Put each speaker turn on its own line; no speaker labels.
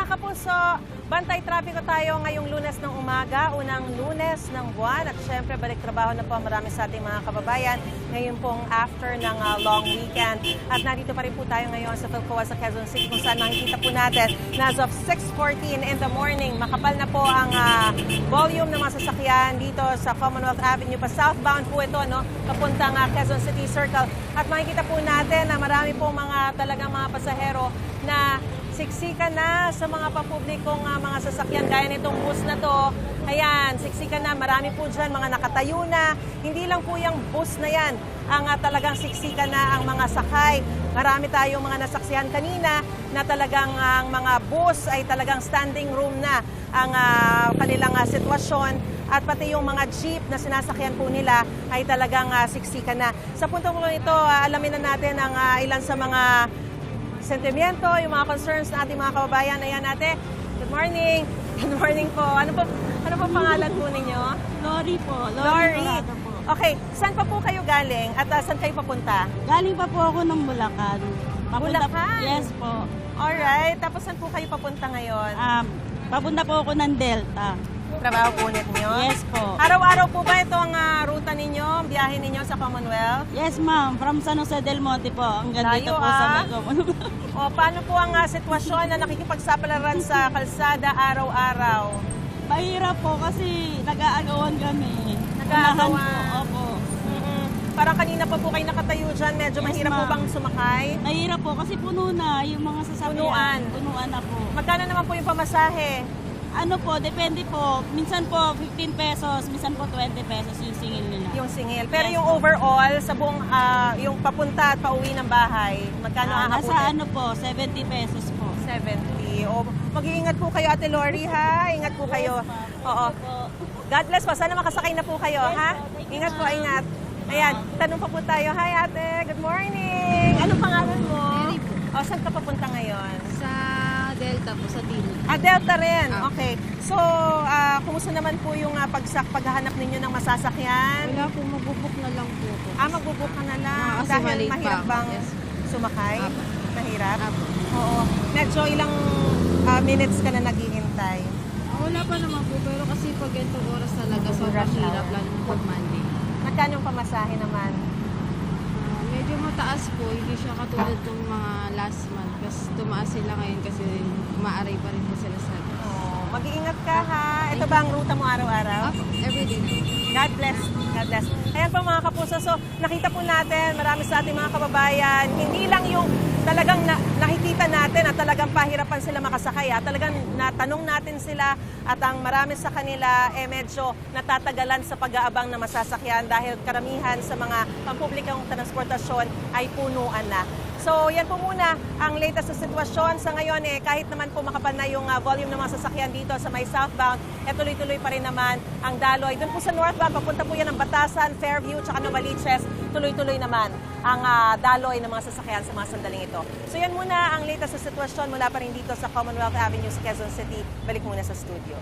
kapuso, bantay trapiko tayo ngayong Lunes ng umaga, unang Lunes ng buwan. At syempre, balik trabaho na po marami sa ating mga kababayan ngayon pong after ng long weekend. At nandito pa rin po tayo ngayon sa Philcoa sa Quezon City kung saan makikita po natin na as of 6:14 in the morning, makapal na po ang volume ng mga sasakyan dito sa Commonwealth Avenue. Pa southbound po ito, no? Papuntang Quezon City Circle. At makikita po natin na marami po talagang mga pasahero na siksikan na sa mga pampublikong mga sasakyan gaya nitong bus na to. Ayan, siksikan na. Marami po dyan, mga nakatayo na. Hindi lang po yung bus na yan ang talagang siksikan na ang mga sakay. Marami tayong mga nasaksihan kanina na talagang ang mga bus ay talagang standing room na ang kanilang sitwasyon. At pati yung mga jeep na sinasakyan po nila ay talagang siksikan na. Sa puntong ito, alamin na natin ang ilan sa mga sentimiento, yung mga concerns ng ating mga kababayan. Ayan, ate. Good morning. Good morning po. Ano po pangalan po ninyo?
Lori po.
Lori.
Parada po.
Okay, saan pa po kayo galing at saan kayo papunta?
Galing pa po ako ng Bulacan.
Bulacan?
Yes po.
Alright. Tapos saan po kayo papunta ngayon?
Papunta po ako ng Delta.
Trabaho po ulit niyo?
Yes po.
Araw-araw po ba ito ang ruta ninyo, biyahe ninyo sa Commonwealth?
Yes ma'am. From San Jose del Monte po. Hanggang dito
Layo,
po sa may Commonwealth.
O, paano po ang sitwasyon na nakikipagsapalaran sa kalsada araw-araw?
Mahirap po kasi nag-aagawan kami.
Nag-aagawan.
Unahan po. Opo.
Parang kanina pa po kayo nakatayo dyan, medyo
Yes,
mahirap po
ma'am.
bang sumakay?
Mahirap po kasi puno na yung mga sasakyan.
Punuan.
Punuan na po.
Magkano naman po yung pamasahe?
Ano po, depende po. Minsan po 15 pesos, minsan po 20 pesos yung singil nila.
Yung singil. Pero
Yes,
yung
po.
overall, sa buong, yung papunta at pauwi ng bahay, magkano
Nasa
aabutin?
ano po, 70 pesos po.
70. O, mag-iingat po kayo, Ate Lori, ha? Ingat po kayo. Oo. God bless po. Sana makasakay na po kayo, ha? Ingat po, ingat. Ayan, tanong pa po tayo. Hi, ate. Good morning. Anong pangalan mo?
Mary po.
O, saan ka papunta ngayon?
Sa Delta po, sa Dino.
Delta rin. Okay. So, kumusta naman po yung paghahanap ninyo ng masasakyan?
Wala po, magbubuk na lang po ako.
Magbubuk ka na lang.
Kasi
Dahil
maliit pa
mahirap
ako.
bang
Yes.
sumakay?
Apo.
Mahirap?
Apo.
Oo. Medyo ilang minutes ka na naghihintay?
Wala pa naman po, pero kasi pag ganitong oras talaga, sobrang
Rush
hirap,
hour.
lalo na pag Monday.
Magkano yung pamasahe naman?
Medyo mataas po, hindi siya katulad ng mga last month. Kasi tumaas sila ngayon kasi umaaray pa rin po sila sa gas.
Mag-iingat ka, ha? Ito ba ang ruta mo araw-araw?
Apo, everyday na.
God bless. God bless. Ayan po mga kapuso. So, nakita po natin, marami sa ating mga kababayan, hindi lang yung talagang nakikita natin at talagang pahirapan sila makasakay. Talagang natanong natin sila at ang marami sa kanila medyo natatagalan sa pag-aabang na masasakyan dahil karamihan sa mga pampublikong transportasyon ay punuan na. So, yan po muna ang latest na sitwasyon. Sa ngayon, kahit naman po makapal na yung volume ng mga sasakyan dito sa may southbound, tuloy-tuloy pa rin naman ang daloy. Doon po sa northbound, papunta po yan ng Batasan, Fairview, tsaka Novaliches, tuloy-tuloy naman ang daloy ng mga sasakyan sa mga sandaling ito. So, yan muna ang latest na sitwasyon mula pa rin dito sa Commonwealth Avenue sa Quezon City. Balik muna sa studio.